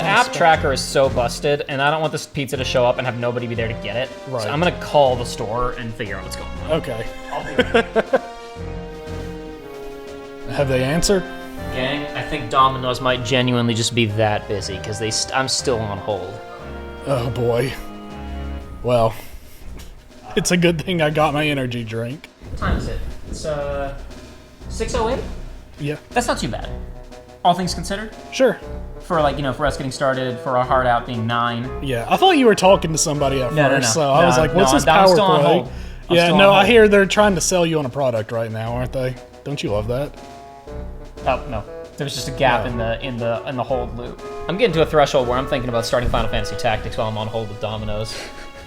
app tracker is so busted, and I don't want this pizza to show up and have nobody be there to get it. Right. So I'm gonna call the store and figure out what's going on. Okay. I'll be right back. Have they answered? Gang, I think Domino's might genuinely just be that busy because I'm still on hold. Oh boy. Well, it's a good thing I got my energy drink. What time is it? It's 6:08. Yeah. That's not too bad. All things considered. Sure. For for us getting started, for our hard out being 9. Yeah, I thought you were talking to somebody at first, so I was like, "What's this I'm power still on play?" hold. Yeah, no, I hear they're trying to sell you on a product right now, aren't they? Don't you love that? Oh no, there was just a gap in the hold loop. I'm getting to a threshold where I'm thinking about starting Final Fantasy Tactics while I'm on hold with Domino's.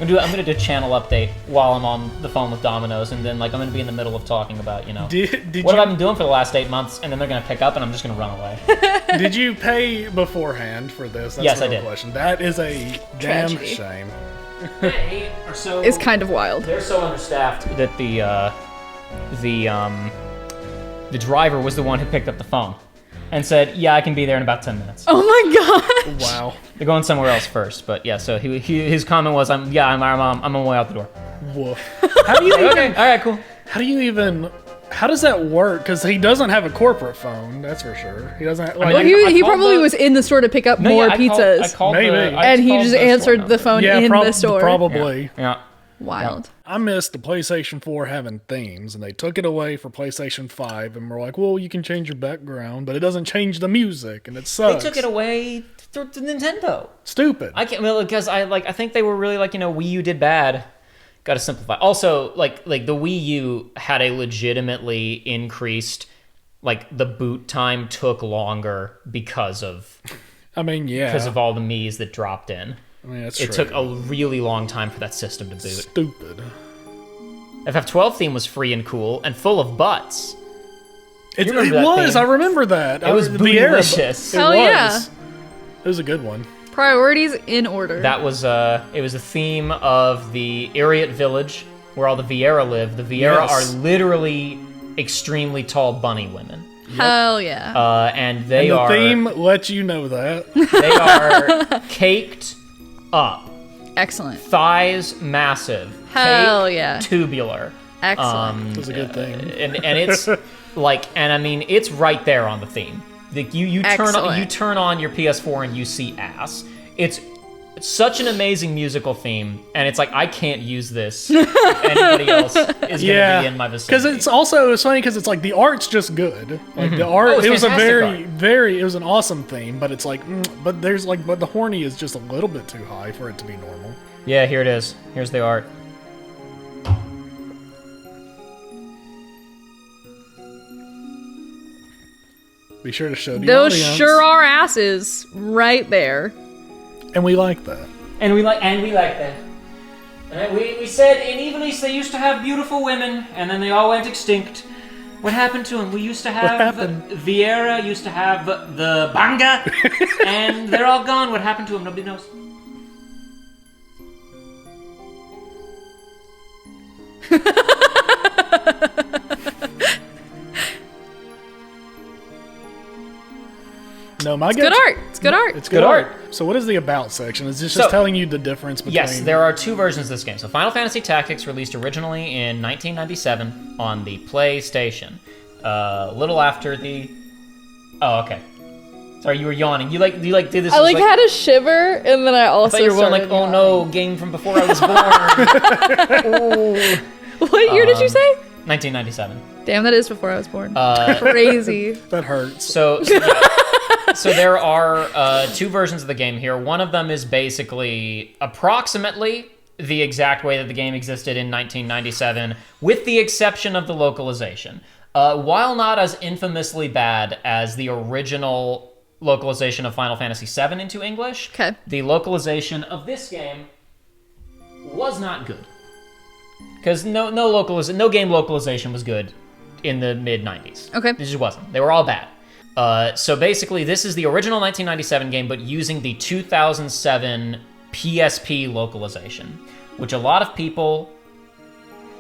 I'm gonna do a channel update while I'm on the phone with Domino's, and then I'm gonna be in the middle of talking about what have I been doing for the last 8 months, and then they're gonna pick up, and I'm just gonna run away. Did you pay beforehand for this? That's Yes, the I real did. question. That is a damn Tragedy. shame. 8 or so. It's kind of wild. They're so understaffed that the driver was the one who picked up the phone and said, "Yeah, I can be there in about 10 minutes." Oh my god! Wow. They're going somewhere else first, but yeah. So his comment was, "I'm on my way out the door." Woof. How do you Okay, all right, cool. How does that work? Because he doesn't have a corporate phone, that's for sure. He doesn't. Like, Well, he probably was in the store to pick up more I pizzas, called Maybe. and he just answered the phone in the store. Probably. Yeah. Wild. I missed the PlayStation 4 having themes, and they took it away for PlayStation 5, and we're like, well, you can change your background, but it doesn't change the music, and it sucks. They took it away to Nintendo. Stupid. I can't because I think they were really like Wii U did bad. Got to simplify. Also, like the Wii U had a legitimately increased, the boot time took longer because of all the Miis that dropped in. I mean, that's It true. took a really long time for that system to boot. Stupid. FF12 theme was free and cool and full of butts. It remember that was. theme? I remember that. It was bootylicious. It Hell was. yeah. It was a good one. Priorities in order. That was it was the theme of the Ariat village where all the Vieira live. The Vieira Yes. are literally extremely tall bunny women. Hell yeah. And they And the are theme lets you know that. they are caked up. Excellent. Thighs massive. Hell Cake, yeah. Tubular. Excellent. It was a good thing. And it's it's right there on the theme. Like you Excellent. turn on your PS4 and you see ass. It's such an amazing musical theme, and it's like I can't use this if anybody else is gonna be in my vicinity. Because it's funny because it's like the art's just good. Like the art, it's it was a fantastic it was an awesome theme, but it's like, but the horny is just a little bit too high for it to be normal. Yeah, here it is. Here's the art. Be sure to show the Those audience. sure are asses right there. And we like that. And we like that. We said in Ivalice they used to have beautiful women, and then they all went extinct. What happened to them? We used to have happened? Vieira, used to have the Banga, and they're all gone. What happened to them? Nobody knows. No, my It's good art. It's good art. It's Good art. So what is the about section? Is this So- just telling you the difference between? Yes, there are two versions of this game. So Final Fantasy Tactics released originally in 1997 on the PlayStation. A little after the... Oh, okay. Sorry, you were yawning. You did this... I was had a shiver, and then I I also thought you were going like, started oh no, game from before I was born. Ooh. yawning. What year did you say? 1997. Damn, that is before I was born. Crazy. That hurts. So there are two versions of the game here. One of them is basically approximately the exact way that the game existed in 1997, with the exception of the localization. While not as infamously bad as the original localization of Final Fantasy VII into English, Okay. the localization of this game was not good. Because no game localization was good in the mid-90s. Okay. It just wasn't. They were all bad. So basically, this is the original 1997 game, but using the 2007 PSP localization, which a lot of people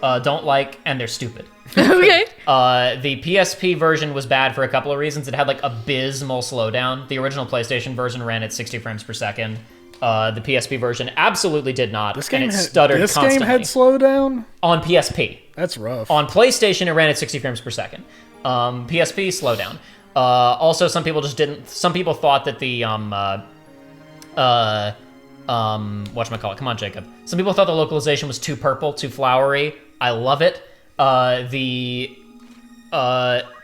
don't like, and they're stupid. Okay. The PSP version was bad for a couple of reasons. It had like abysmal slowdown. The original PlayStation version ran at 60 frames per second. The PSP version absolutely did not, and it stuttered constantly. This game had slowdown? On PSP. That's rough. On PlayStation, it ran at 60 frames per second. PSP, slowdown. Also, some people thought that the whatchamacallit? Come on, Jacob. Some people thought the localization was too purple, too flowery. I love it. The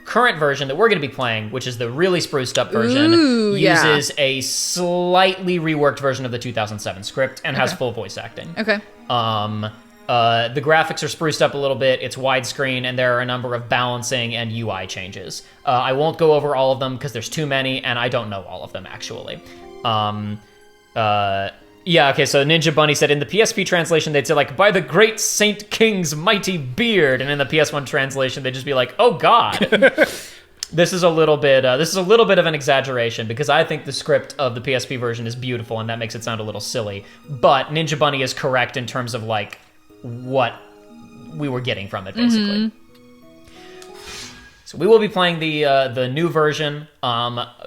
current version that we're going to be playing, which is the really spruced up version, uses a slightly reworked version of the 2007 script and has full voice acting. Okay. The graphics are spruced up a little bit, it's widescreen, and there are a number of balancing and UI changes. I won't go over all of them because there's too many, and I don't know all of them, actually. Yeah, okay, so Ninja Bunny said in the PSP translation, they'd say, like, by the great Saint King's mighty beard, and in the PS1 translation, they'd just be like, oh, God. This is a little bit of an exaggeration, because I think the script of the PSP version is beautiful, and that makes it sound a little silly. But Ninja Bunny is correct in terms of, like, what we were getting from it, basically. So we will be playing the new version.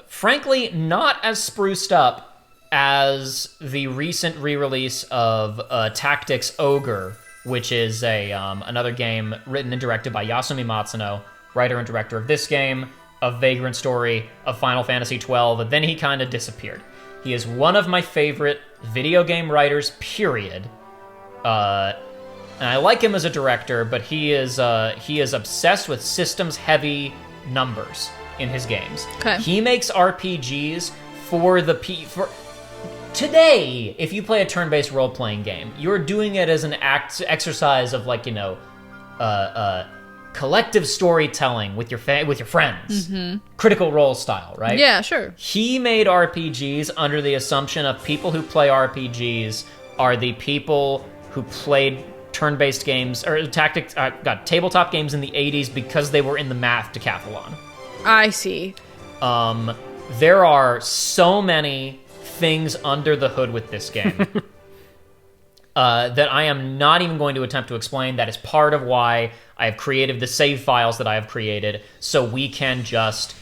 Frankly, not as spruced up as the recent re-release of Tactics Ogre, which is another game written and directed by Yasumi Matsuno, writer and director of this game, of Vagrant Story, of Final Fantasy XII, and then he kind of disappeared. He is one of my favorite video game writers, period. And I like him as a director, but he is obsessed with systems-heavy numbers in his games. Okay. He makes RPGs for today. If you play a turn-based role-playing game, you're doing it as an exercise of, like, collective storytelling with your friends, Critical Role style, right? Yeah, sure. He made RPGs under the assumption of people who play RPGs are the people who played turn-based games or tabletop games in the 80s because they were in the math decathlon. I see. There are so many things under the hood with this game that I am not even going to attempt to explain. That is part of why I have created the save files that I have created, so we can just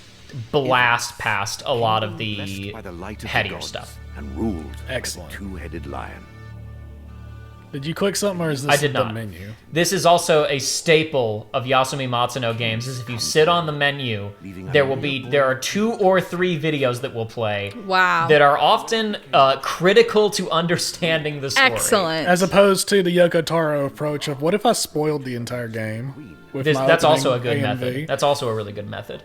blast past a lot of the headier stuff. And ruled Excellent. by the two-headed lion. Did you click something, or is this I did the not. menu? This is also a staple of Yasumi Matsuno games, is if you sit on the menu, there are 2 or 3 videos that will play. Wow. That are often critical to understanding the story. Excellent. As opposed to the Yoko Taro approach of, what if I spoiled the entire game? That's also a good A&V? method. That's also a really good method.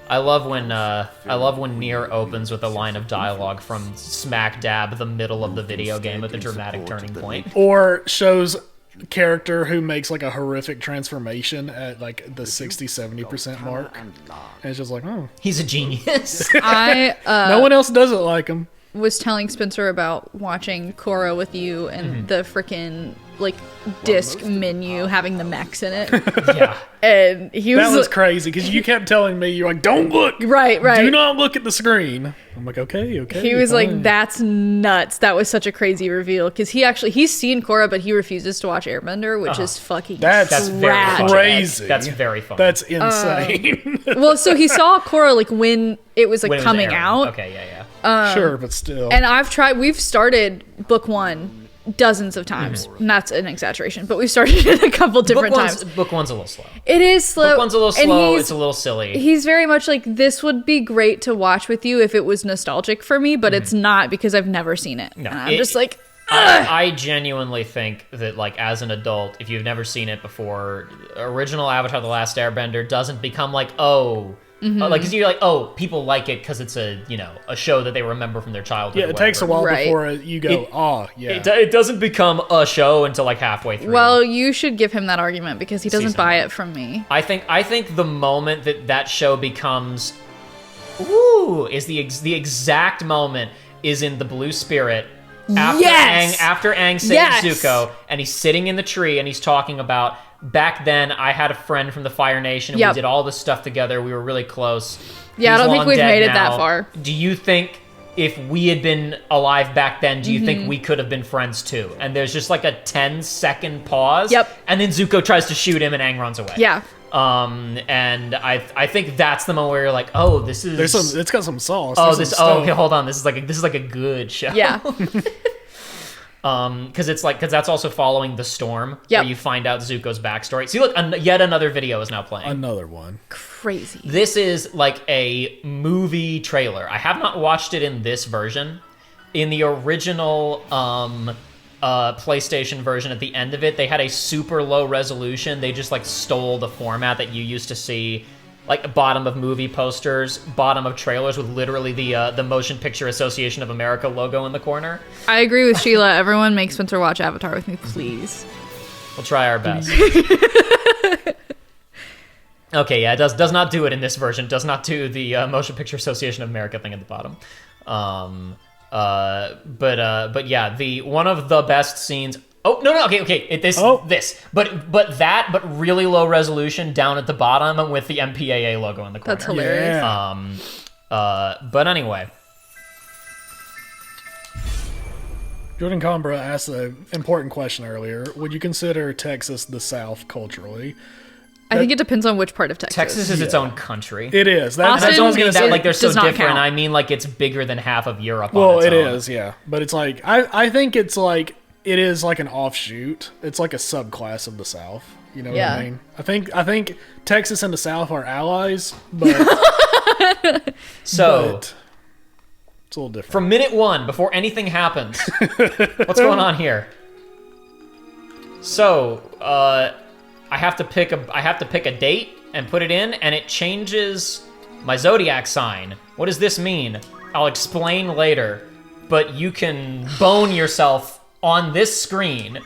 I love when Nier opens with a line of dialogue from smack dab the middle of the video game at the dramatic turning point. Or shows character who makes like a horrific transformation at like the 60-70% mark. And it's just like, oh. He's a genius. I No one else does it like him. was telling Spencer about watching Korra with you and the freaking like disc menu having the mechs in it. Yeah. And he was That was crazy because you kept telling me, you're like, don't look. right. Do not look at the screen. I'm like, okay. He was fine. like, that's nuts. That was such a crazy reveal because he's seen Korra, but he refuses to watch Airbender, which is fucking That's very tragic. crazy. That's very funny. That's insane. Well, so he saw Korra like when it was like When it was coming airing. out. Okay, yeah. Sure, but still. And we've started book 1 dozens of times. And that's an exaggeration, but we've started it a couple different times. Book one's a little slow. It is slow. Book one's a little and slow. It's a little silly. He's very much like, this would be great to watch with you if it was nostalgic for me, but it's not because I've never seen it. No, and I'm just like, I genuinely think that, like, as an adult, if you've never seen it before, original Avatar: The Last Airbender doesn't become like, like, cause you're like, oh, people like it because it's a show that they remember from their childhood. Yeah, it takes a while Right. before you go, yeah. It doesn't become a show until like halfway through. well, you should give him that argument because he doesn't Season buy one. it from me. I think the moment that show becomes, ooh, is the exact moment is in the Blue Spirit. After Aang saves Yes! Zuko, and he's sitting in the tree, and he's talking about, back then, I had a friend from the Fire Nation, and Yep. we did all this stuff together, we were really close. Yeah, I He's don't think long we've dead made it now. that far. Do you think if we had been alive back then, do you think we could have been friends too? And there's just like a 10-second pause. Yep. And then Zuko tries to shoot him and Aang runs away. Yeah. And I think that's the moment where you're like, oh, this is... It's got some sauce. Okay, hold on. This is like a good show. Yeah. Because that's also following the storm, Yep. where you find out Zuko's backstory. See, look, yet another video is now playing. Another one. Crazy. This is like a movie trailer. I have not watched it in this version. In the original PlayStation version, at the end of it, they had a super low resolution. They just like stole the format that you used to see, like bottom of movie posters, bottom of trailers, with literally the Motion Picture Association of America logo in the corner. I agree with Sheila. Everyone make Spencer watch Avatar with me, please. We'll try our best. Okay, yeah, it does not do it in this version. Does not do the Motion Picture Association of America thing at the bottom. But yeah, the one of the best scenes. Oh no, okay. But really low resolution down at the bottom with the MPAA logo in the corner. That's hilarious. Yeah. But anyway. Jordan Combra asked an important question earlier. Would you consider Texas the South culturally? I think it depends on which part of Texas. Texas is its own country. It is. Austin I don't mean that like they're so does not different. count. I mean like it's bigger than half of Europe. Well, on its it own. is, yeah. But it's like I think it's like it is like an offshoot. It's like a subclass of the South. You know what I mean? I think Texas and the South are allies, but So but it's a little different. from minute one, before anything happens, what's going on here? So, I have to pick a date and put it in, and it changes my zodiac sign. What does this mean? I'll explain later, but you can bone yourself on this screen.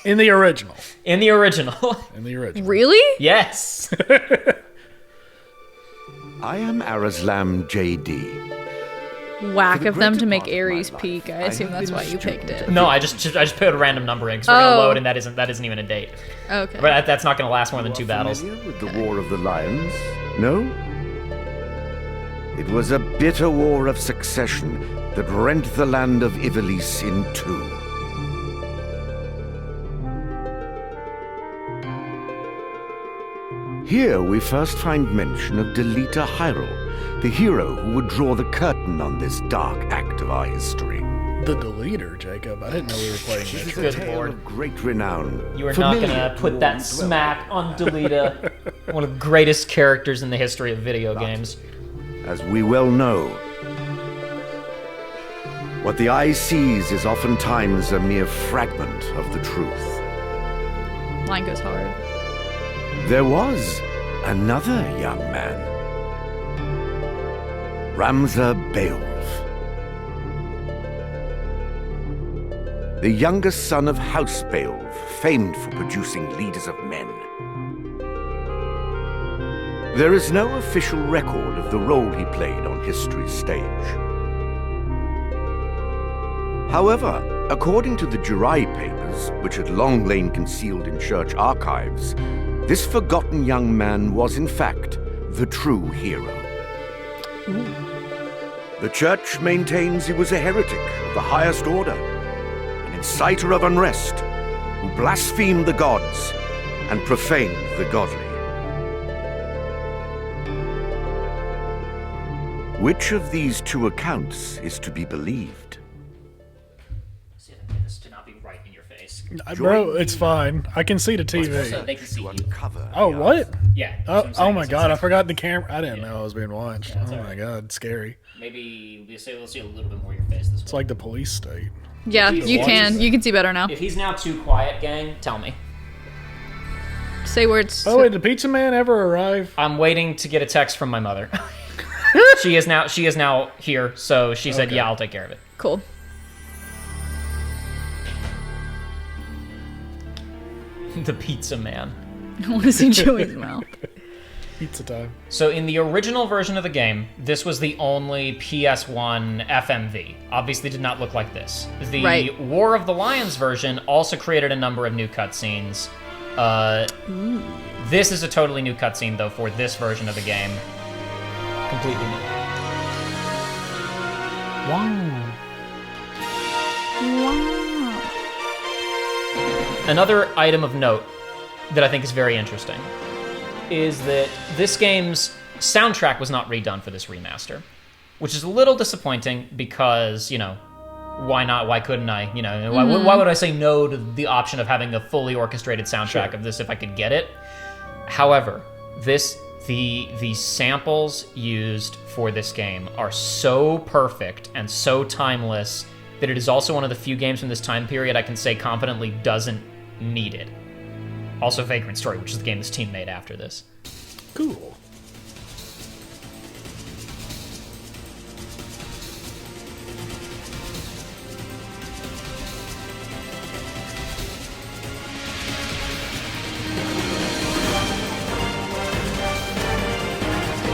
In the original. In the original. Really? Yes. I am Arazlam J.D. Whack For the of them to greater make part of my Aries life, peak. I I assume have that's been why a you picked student it. No, I just put a random number in because we're gonna Oh. load, and that isn't even a date. Okay. But that's not gonna last more than You two are battles. familiar with the War of the Lions? No? It was a bitter war of succession that rent the land of Ivalice in two. Here we first find mention of Delita Hyrule, the hero who would draw the curtain on this dark act of our history. The deleter, Jacob. I didn't know we were playing It is this. a Good tale lord. of great renown. You are not familiar gonna to put all that who dwell smack on Delita, one of the greatest characters in the history of video games. As we well know, what the eye sees is oftentimes a mere fragment of the truth. Line goes hard. There was another young man, Ramza Beowulf, the youngest son of House Beowulf, famed for producing leaders of men. There is no official record of the role he played on history's stage. However, according to the Jirai papers, which had long lain concealed in church archives, this forgotten young man was in fact the true hero. The church maintains he was a heretic of the highest order, an inciter of unrest, who blasphemed the gods and profaned the godly. Which of these two accounts is to be believed? See if I can get this to not be right in your face. Bro, it's fine. I can see the So TV. they can see To you. uncover Oh, the what? answer. Yeah. that's Oh, what I'm saying. my So god, I it's forgot the camera. I didn't know I was being watched. it's Oh all my right. god, scary. Maybe we'll see a little bit more of your face this It's way. like the police state. Yeah, Jeez, you what can. is- You can see better now. If he's now too quiet, gang, tell me. Say words. By the way, did Pizza Man ever arrive? I'm waiting to get a text from my mother. She is now here, so she said, Okay. "Yeah, I'll take care of it." Cool. The pizza man. I want to see Joey's mouth. Pizza time. So in the original version of the game, this was the only PS1 FMV. Obviously did not look like this. The Right. War of the Lions version also created a number of new cutscenes. This is a totally new cutscene, though, for this version of the game. Completely new. Wow. Wow. Another item of note that I think is very interesting is that this game's soundtrack was not redone for this remaster, which is a little disappointing because, you know, why not? Why couldn't I? You know, why would I say no to the option of having a fully orchestrated soundtrack of this if I could get it? However, the samples used for this game are so perfect and so timeless that it is also one of the few games from this time period I can say confidently doesn't need it. Also Vagrant Story, which is the game this team made after this. Cool.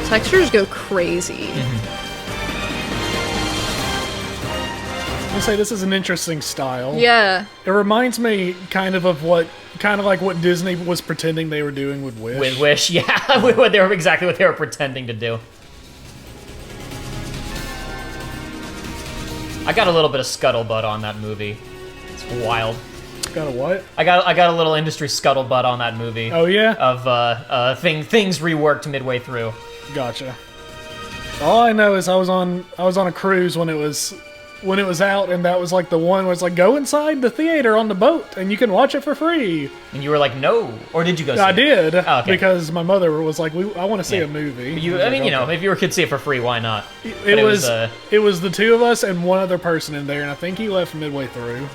Textures go crazy. I'll say this is an interesting style. Yeah. It reminds me kind of what Disney was pretending they were doing with Wish. With Wish, yeah. They were exactly what they were pretending to do. I got a little bit of scuttlebutt on that movie. It's wild. Got a what? I got a little industry scuttlebutt on that movie. Oh yeah? Of things reworked midway through. Gotcha. All I know is I was on a cruise when it was out, and that was like the one where it's like, go inside the theater on the boat and you can watch it for free. And you were like, no, or did you go see I it? did, Oh, okay. because my mother was like, I want to see Yeah. a movie. I mean, you know, if you could see it for free, why not? It was the two of us and one other person in there, and I think he left midway through.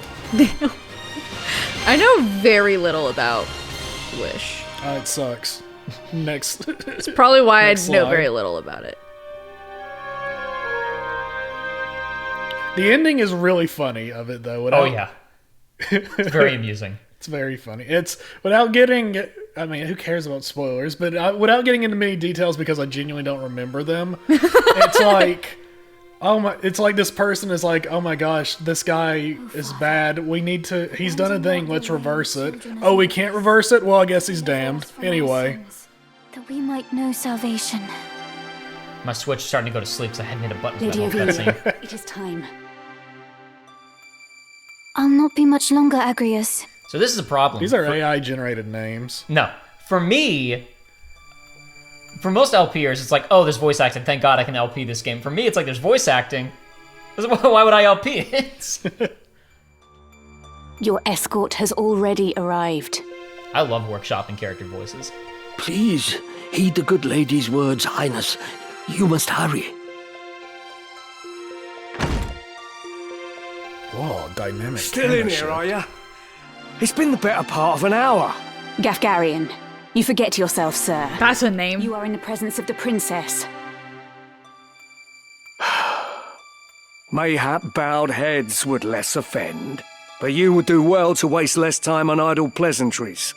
I know very little about Wish. It sucks. Next. It's probably why I Next know slide. very little about it. The ending is really funny of it, though. Oh yeah, it's very amusing. It's very funny. It's without getting. I mean, who cares about spoilers? But without getting into many details, because I genuinely don't remember them. It's like, oh my! It's like this person is like, oh my gosh, this guy is bad. We need to. He's done a thing. Let's reverse it. Oh, we can't reverse it. Well, I guess he's damned. Anyway. That we might know salvation. My Switch is starting to go to sleep because I hadn't hit a button for that Lady whole cutscene. It is time. I'll not be much longer, Agrius. So this is a problem. These are AI generated names. No. For me, for most LPers, it's like, oh, there's voice acting. Thank God I can LP this game. For me, it's like, there's voice acting. Why would I LP it? Your escort has already arrived. I love workshopping character voices. Please, heed the good lady's words, Highness. You must hurry. Whoa, dynamic. Still in here, are ya? It's been the better part of an hour. Gafgarian, you forget yourself, sir. That's a name. You are in the presence of the princess. Mayhap bowed heads would less offend, but you would do well to waste less time on idle pleasantries.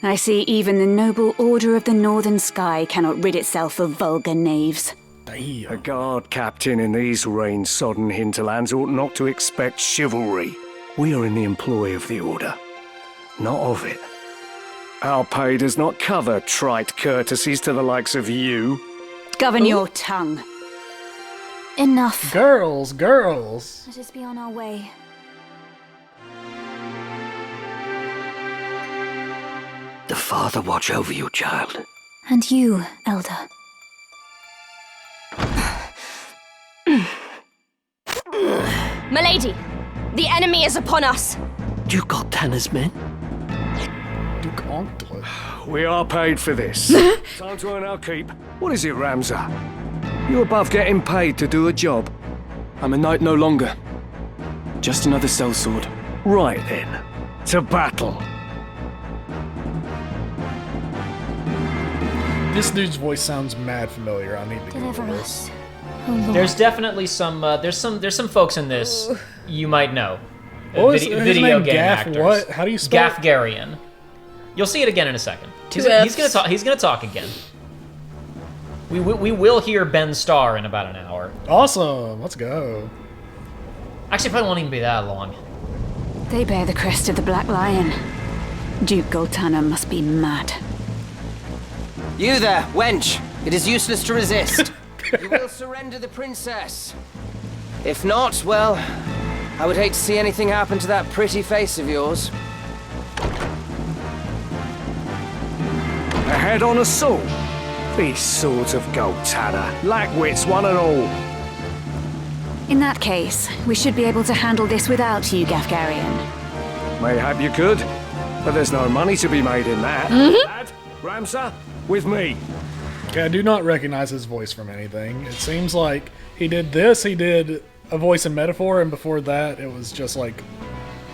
I see even the noble order of the northern sky cannot rid itself of vulgar knaves. A guard captain in these rain-sodden hinterlands ought not to expect chivalry. We are in the employ of the order, not of it. Our pay does not cover trite courtesies to the likes of you. Govern your tongue. Enough. Girls. Let us be on our way. The Father watch over you, child. And you, Elder. Milady, the enemy is upon us. You got Tanner's men? Duke Oncle. We are paid for this. Time to earn our keep. What is it, Ramza? You above getting paid to do a job? I'm a knight no longer. Just another sellsword. Right then. To battle. This dude's voice sounds mad familiar. I need to Deliver Google us. this. Oh Lord. There's definitely some there's some folks in this you might know. What was his Video name? game Gaff actors. what? How do you spell it? Gafgarian. You'll see it again in a second. He's gonna talk again. We will hear Ben Starr in about an hour. Awesome. Let's go. Actually, probably won't even be that long. They bear the crest of the Black Lion. Duke Goltana must be mad. You there, wench! It is useless to resist. You will surrender the princess. If not, well, I would hate to see anything happen to that pretty face of yours. A head on a saw. These swords of Goltana lack wits one and all. In that case, we should be able to handle this without you, Gafgarian. Mayhap you could, but there's no money to be made in that. Lad, Ramsar, with me. Okay, I do not recognize his voice from anything. It seems like he did this, he did a voice and metaphor, and before that it was just like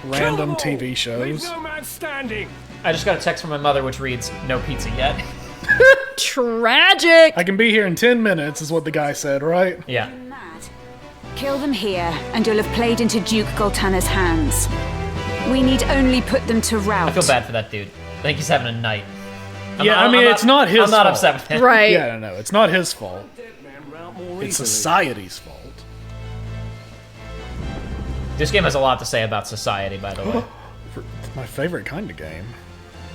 random TV shows. Leave no man standing. I just got a text from my mother which reads, "No pizza yet." Tragic. I can be here in 10 minutes is what the guy said, right? Yeah. Kill them here, and you'll have played into Duke Goltana's hands. We need only put them to rout. I feel bad for that dude. I think he's having a night. It's not his fault. I'm not upset with him. Right. Yeah, no, it's not his fault. It's society's fault. This game has a lot to say about society, by the way. It's my favorite kind of game.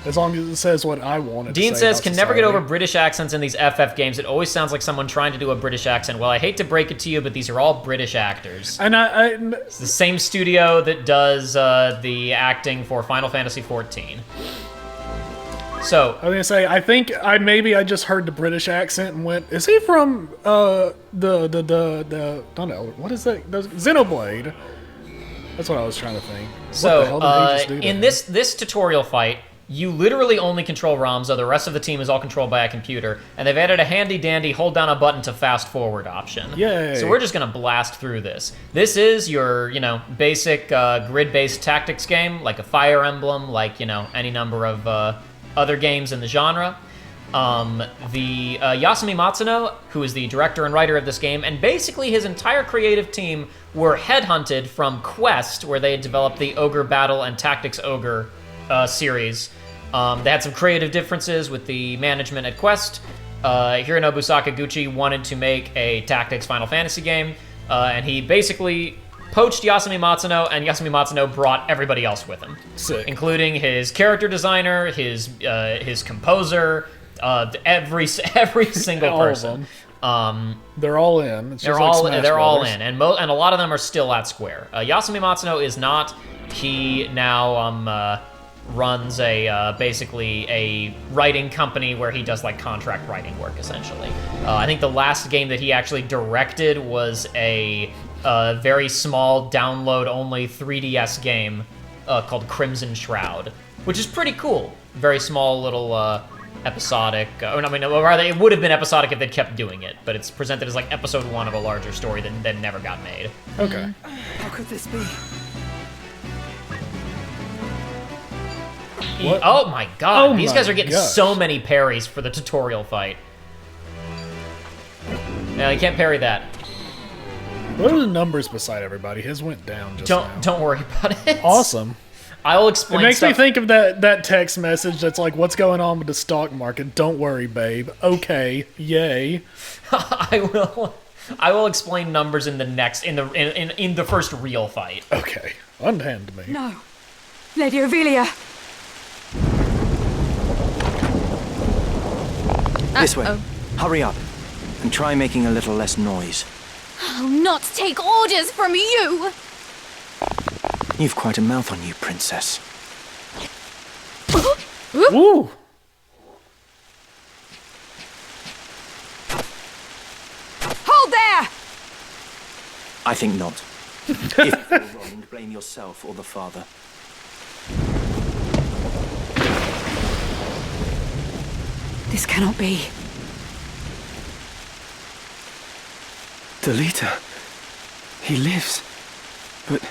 As long as it says what I want it to Dean say says, about can never get society. over British accents in these FF games. It always sounds like someone trying to do a British accent. Well, I hate to break it to you, but these are all British actors. And It's the same studio that does the acting for Final Fantasy XIV. So, I was gonna say, I think I just heard the British accent and went, is he from the don't know, what is that? Xenoblade. That's what I was trying to think. So, what the hell did he just do to in him? this tutorial fight, you literally only control Ramza. The rest of the team is all controlled by a computer, and they've added a handy-dandy hold down a button to fast forward option. Yay. So we're just gonna blast through this. This is your, basic grid-based tactics game, like a Fire Emblem, like, any number of other games in the genre. The Yasumi Matsuno, who is the director and writer of this game, and basically his entire creative team were headhunted from Quest, where they had developed the Ogre Battle and Tactics Ogre series. They had some creative differences with the management at Quest. Hironobu Sakaguchi wanted to make a Tactics Final Fantasy game, and he basically poached Yasumi Matsuno, and Yasumi Matsuno brought everybody else with him. Sick. Including his character designer, his composer, every single All of person. them. They're all in. It's They're just like all Smash they're all Brothers. in, and a lot of them are still at Square. Yasumi Matsuno is not. He now runs basically a writing company where he does like contract writing work essentially. I think the last game that he actually directed was a very small download only 3DS game called Crimson Shroud, which is pretty cool. Very small little episodic. Or rather, it would have been episodic if they'd kept doing it, but it's presented as like episode 1 of a larger story that never got made. Okay. How could this be? Oh my god, Oh these my guys are getting gosh. so many parries for the tutorial fight. No, you can't parry that. What are the numbers beside everybody? His went down just now. Don't worry about it. Awesome. I'll It explain makes me stuff. think of that text message that's like, what's going on with the stock market? Don't worry, babe. Okay. Yay. I will explain numbers in the next in the first real fight. Okay. Unhand me. No. Lady Ovelia. This way. Oh. Hurry up. And try making a little less noise. I'll not take orders from you! You've quite a mouth on you, princess. Woo! Hold there! I think not. If you're wrong, blame yourself or the father. This cannot be. Delita. He lives. But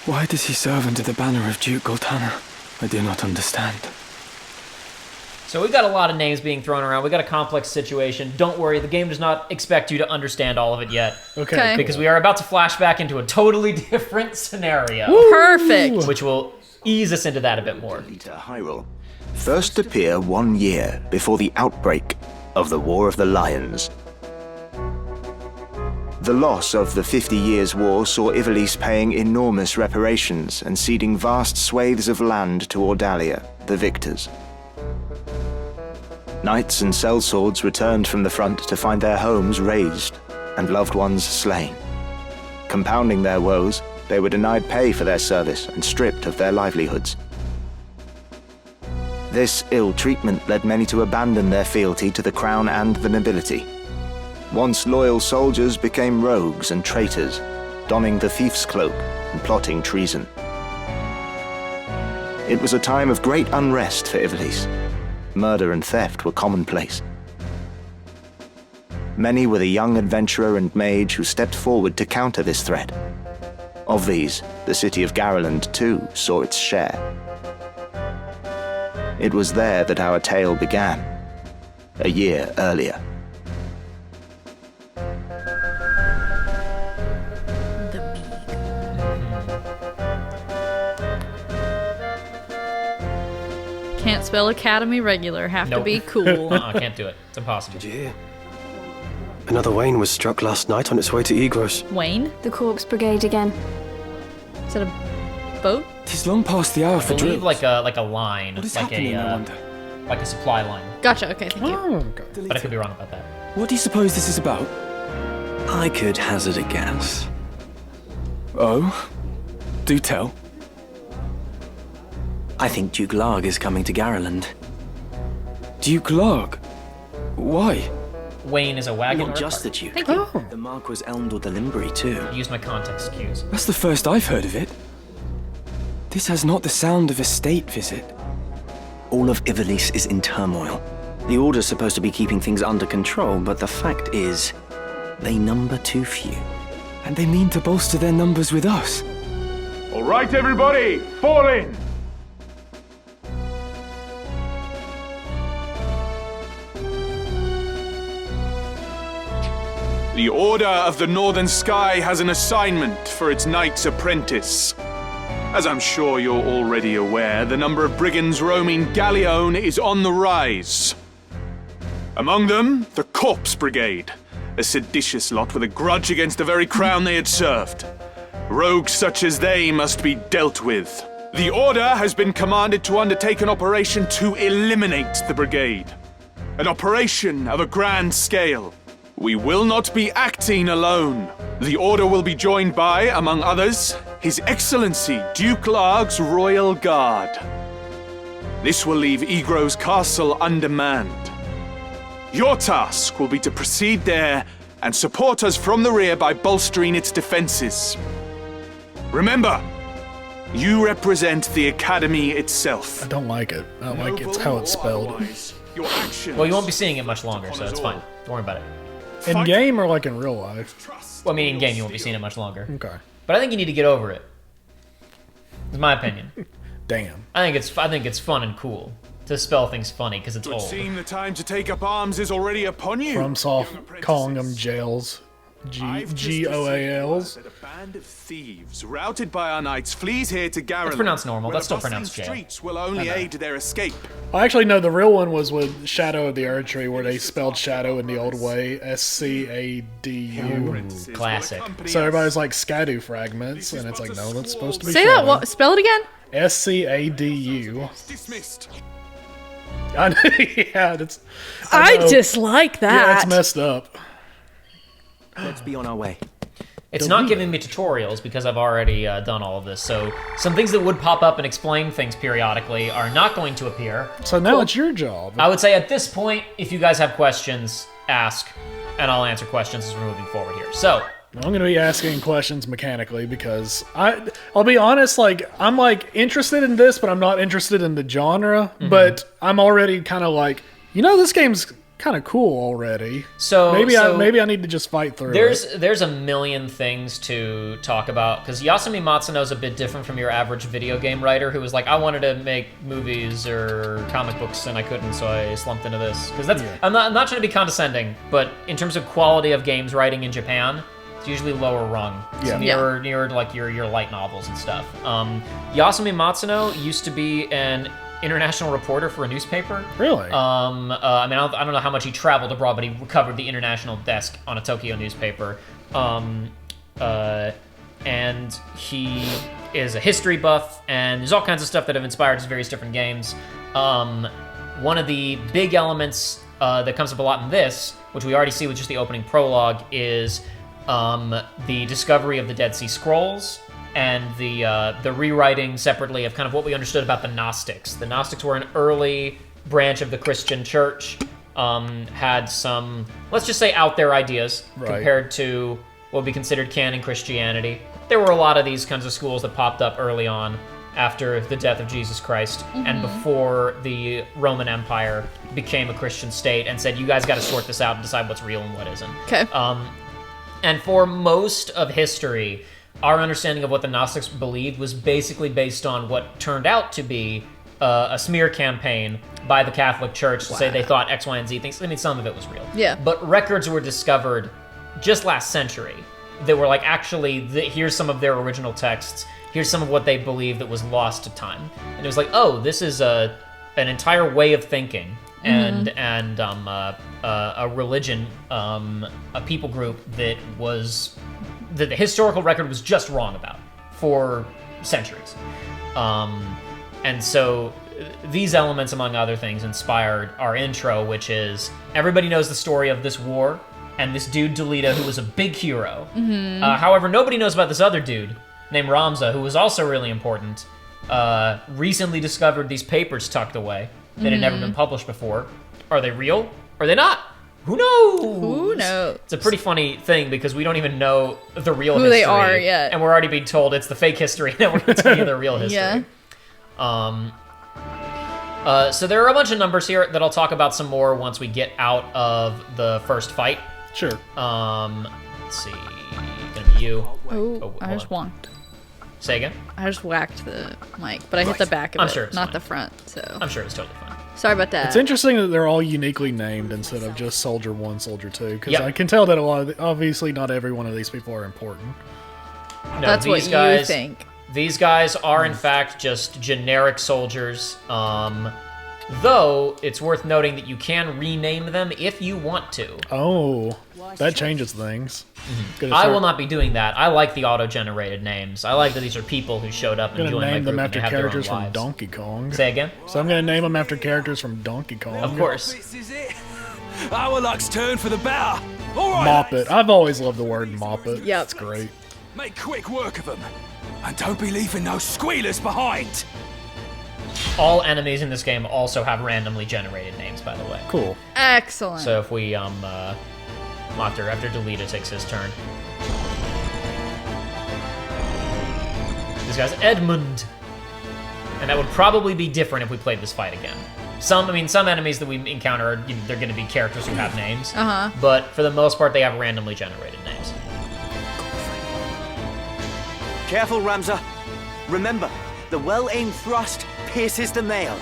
why does he serve under the banner of Duke Goltana? I do not understand. So we've got a lot of names being thrown around. We've got a complex situation. Don't worry, the game does not expect you to understand all of it yet. Okay. Because we are about to flash back into a totally different scenario. Perfect. Which will ease us into that a bit more. Hyrule first appear 1 year before the outbreak of the War of the Lions. The loss of the 50 Years' War saw Ivalice paying enormous reparations and ceding vast swathes of land to Ordalia, the victors. Knights and sellswords returned from the front to find their homes razed and loved ones slain. Compounding their woes, they were denied pay for their service and stripped of their livelihoods. This ill treatment led many to abandon their fealty to the crown and the nobility. Once loyal soldiers became rogues and traitors, donning the thief's cloak and plotting treason. It was a time of great unrest for Ivalice. Murder and theft were commonplace. Many were the young adventurer and mage who stepped forward to counter this threat. Of these, the city of Garland too saw its share. It was there that our tale began, a year earlier. Can't spell Academy regular. Have to be cool. I can't do it. It's impossible. Did you hear? Another Wayne was struck last night on its way to Egros. Wayne? The Corpse Brigade again. Is that a boat? It's long past the hour I for believe drills. like a line, What is like happening, I wonder? like a supply line. Gotcha. Okay, thank you. Oh, okay. But I could be wrong about that. What do you suppose this is about? I could hazard a guess. Oh? Do tell. I think Duke Larg is coming to Garland. Duke Larg? Why? Wayne is a wagon. Not or a just the cart. Duke. Thank you. Oh. The Marquis Elmdor the Limbry, too. Use my context cues. That's the first I've heard of it. This has not the sound of a state visit. All of Ivalice is in turmoil. The Order's supposed to be keeping things under control, but the fact is, they number too few. And they mean to bolster their numbers with us. All right, everybody, fall in! The Order of the Northern Sky has an assignment for its Knight's Apprentice. As I'm sure you're already aware, the number of brigands roaming Galleon is on the rise. Among them, the Corpse Brigade, a seditious lot with a grudge against the very crown they had served. Rogues such as they must be dealt with. The Order has been commanded to undertake an operation to eliminate the brigade. An operation of a grand scale. We will not be acting alone. The Order will be joined by, among others, His Excellency Duke Larg's Royal Guard. This will leave Egros Castle undermanned. Your task will be to proceed there and support us from the rear by bolstering its defenses. Remember, you represent the Academy itself. I don't like it. I don't like it's how it's spelled. Well, you won't be seeing it much longer, so it's fine. Don't worry about it. In game or like in real life? Well, I mean, in game you won't be seeing it much longer. Okay. But I think you need to get over it. It's my opinion. Damn. I think it's fun and cool to spell things funny because it's It would old. seem the time to take up arms is already upon you. FromSoft calling them jails. G-O-A-Ls. A band of thieves routed by our knights flees here to Garland. That's pronounced normal. where That's the still pronounced bustling jail. streets will only aid their escape. I actually know the real one was with Shadow of the Erdtree, where they spelled Shadow in the old way, S-C-A-D-U. Classic. So everybody's like Scadu fragments, and it's like, no, that's supposed to be Say Shadow. that. What? Spell it again. S-C-A-D-U. Dismissed. I know, yeah, that's. I know. dislike Yeah, that. it's messed up. Let's be on our way. It's not giving me tutorials because I've already done all of this. So some things that would pop up and explain things periodically are not going to appear. So now it's your job. I would say at this point, if you guys have questions, ask, and I'll answer questions as we're moving forward here. So I'm going to be asking questions mechanically because I'll be honest, like I'm like interested in this, but I'm not interested in the genre. Mm-hmm. But I'm already kind of like, this game's kind of cool already. So maybe I need to just fight through it. There's a million things to talk about because Yasumi Matsuno's a bit different from your average video game writer who was like, I wanted to make movies or comic books and I couldn't, so I slumped into this. Because I'm not trying to be condescending, but in terms of quality of games writing in Japan, it's usually lower rung. It's nearer like your light novels and stuff. Yasumi Matsuno used to be an international reporter for a newspaper. Really? I mean, I don't know how much he traveled abroad, but he covered the international desk on a Tokyo newspaper. And he is a history buff, and there's all kinds of stuff that have inspired his various different games. One of the big elements that comes up a lot in this, which we already see with just the opening prologue, is the discovery of the Dead Sea Scrolls, and the rewriting separately of kind of what we understood about the Gnostics. The Gnostics were an early branch of the Christian church, had some, let's just say, out there ideas compared to what would be considered canon Christianity. There were a lot of these kinds of schools that popped up early on after the death of Jesus Christ and before the Roman Empire became a Christian state and said, you guys got to sort this out and decide what's real and what isn't. Okay. And for most of history, our understanding of what the Gnostics believed was basically based on what turned out to be a smear campaign by the Catholic Church to say they thought X, Y, and Z things. I mean, some of it was real. Yeah. But records were discovered just last century that were like, actually, here's some of their original texts. Here's some of what they believed that was lost to time. And it was like, oh, this is an entire way of thinking and a religion, a people group that the historical record was just wrong about for centuries. And so these elements, among other things, inspired our intro, which is everybody knows the story of this war and this dude, Delita, who was a big hero. However, nobody knows about this other dude named Ramza, who was also really important, recently discovered these papers tucked away that had never been published before. Are they real? Are they not? Who knows? Who knows? It's a pretty funny thing because we don't even know the real history. Who they are yet. And we're already being told it's the fake history, and we're going to tell you the real history. Yeah. So there are a bunch of numbers here that I'll talk about some more once we get out of the first fight. Sure. Let's see. Gonna be you. I just whacked. Say again? I just whacked the mic, but I hit the back of I'm it, sure it's not fine. the front, so... I'm sure it's totally fine. Sorry about that. It's interesting that they're all uniquely named instead of just Soldier 1, Soldier 2, because Yep. I can tell that obviously not every one of these people are important. No, That's what these guys, you think. These guys are, in fact, just generic soldiers. Though, it's worth noting that you can rename them if you want to. Oh, that changes things. I will not be doing that. I like the auto-generated names. I like that these are people who showed up and I'm joined going to my name group them and after they have their own characters from lives. Donkey Kong. Say again? So I'm going to name them after characters from Donkey Kong. Of course. This is it. Our luck's turned for the better. All right, Mop lads. it. I've always loved the word mop it. Yep. It's great. Make quick work of them. And don't be leaving no squealers behind. All enemies in this game also have randomly generated names, by the way. Cool. Excellent. So if we, after Delita takes his turn. This guy's Edmund. And that would probably be different if we played this fight again. Some enemies that we encounter, they're going to be characters who have names. But for the most part, they have randomly generated names. Careful, Ramza. Remember, the well-aimed thrust pierces the mail.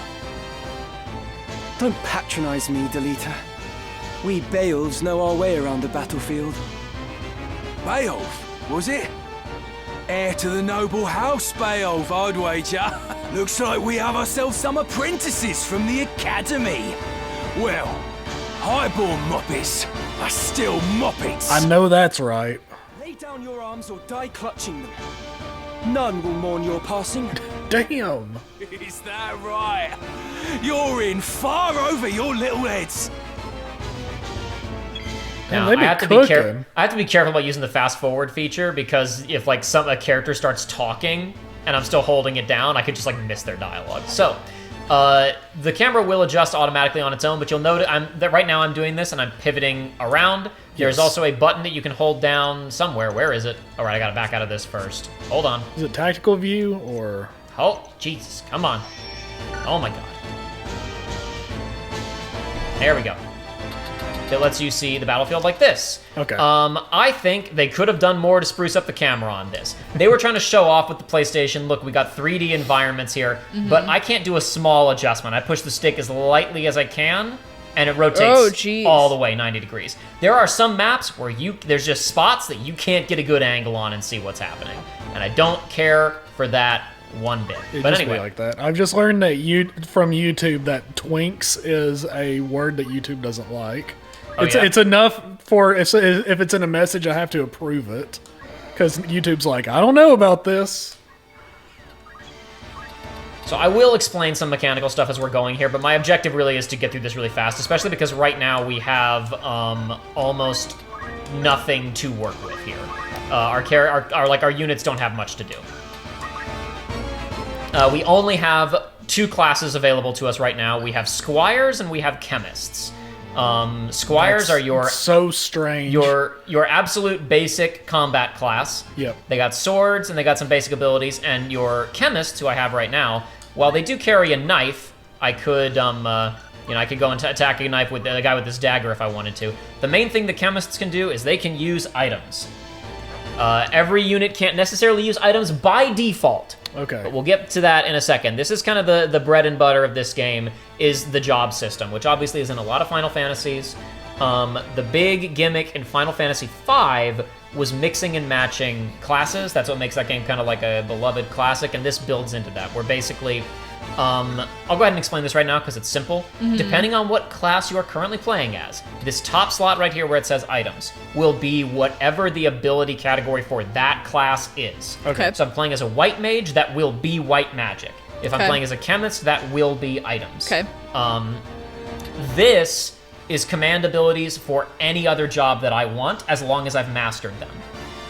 Don't patronize me, Delita. We Beowulfs know our way around the battlefield. Beowulf, was it? Heir to the noble house, Beowulf, I'd wager. Looks like we have ourselves some apprentices from the academy. Well, highborn moppets are still moppets. I know that's right. Lay down your arms or die clutching them. None will mourn your passing. Damn. Is that right? You're in far over your little heads. Now, they be I have cooking. to be careful about using the fast forward feature because if like a character starts talking and I'm still holding it down, I could just like miss their dialogue. So, the camera will adjust automatically on its own, but you'll note that right now I'm doing this and I'm pivoting around. There's also a button that you can hold down somewhere. Where is it? All right, I gotta back out of this first. Hold on. Is it tactical view or? Oh, Jesus, come on. Oh my God. There we go. It lets you see the battlefield like this. Okay. I think they could have done more to spruce up the camera on this. They were trying to show off with the PlayStation, look, we got 3D environments here, but I can't do a small adjustment. I push the stick as lightly as I can, and it rotates all the way 90 degrees. There are some maps where there's just spots that you can't get a good angle on and see what's happening. And I don't care for that one bit. It But just anyway. be like that. I've just learned that from YouTube that twinks is a word that YouTube doesn't like. It's enough for if it's in a message, I have to approve it because YouTube's like, I don't know about this. So I will explain some mechanical stuff as we're going here, but my objective really is to get through this really fast, especially because right now we have almost nothing to work with here. Our units don't have much to do. We only have 2 classes available to us right now. We have squires and we have chemists. Squires are your so strange. Your absolute basic combat class. Yep. They got swords and they got some basic abilities. And your chemists, who I have right now, while they do carry a knife, I could I could go and attack a knife with a guy with this dagger if I wanted to. The main thing the chemists can do is they can use items. Every unit can't necessarily use items by default. Okay. But we'll get to that in a second. This is kind of the bread and butter of this game, is the job system, which obviously is in a lot of Final Fantasies. The big gimmick in Final Fantasy V was mixing and matching classes. That's what makes that game kind of like a beloved classic, and this builds into that. Where basically, I'll go ahead and explain this right now because it's simple. Mm-hmm. Depending on what class you are currently playing as, this top slot right here where it says items will be whatever the ability category for that class is. Okay. So I'm playing as a white mage, that will be white magic. If I'm Okay. playing as a chemist, that will be items. Okay. This is command abilities for any other job that I want, as long as I've mastered them.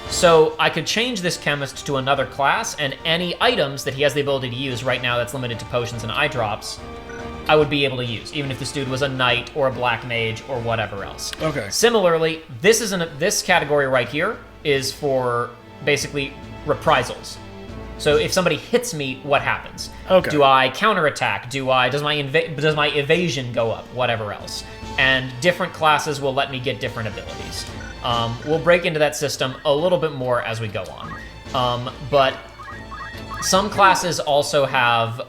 So I could change this chemist to another class, and any items that he has the ability to use right now that's limited to potions and eye drops, I would be able to use, even if this dude was a knight or a black mage or whatever else. Okay. Similarly, this category right here is for basically reprisals. So if somebody hits me, what happens? Okay. Do I counterattack? Does my evasion go up? Whatever else. And different classes will let me get different abilities. We'll break into that system a little bit more as we go on. But some classes also have